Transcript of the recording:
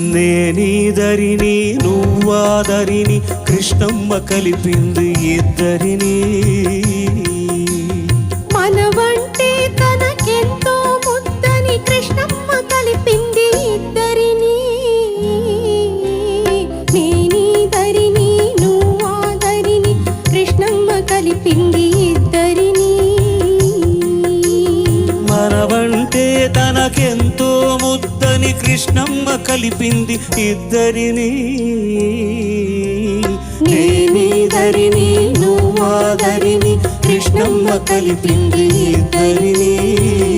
నేనీదరిని నువ్వాదరిని కృష్ణమ్మ కలిపింది ఇద్దరిని. మనవంటే తనకెంతో ముద్దని కృష్ణమ్మ కలిపింది ఇద్దరిని. నేనీదరిని నువ్వాదరిని కృష్ణమ్మ కలిపింది ఇద్దరిని. మనవంటే తనకెంతో ముద్దని కృష్ణమ్మ కలిపింది ఇద్దరిని. నేనీదరిని నువ్వాదరిని కృష్ణమ్మ కలిపింది ఇద్దరిని.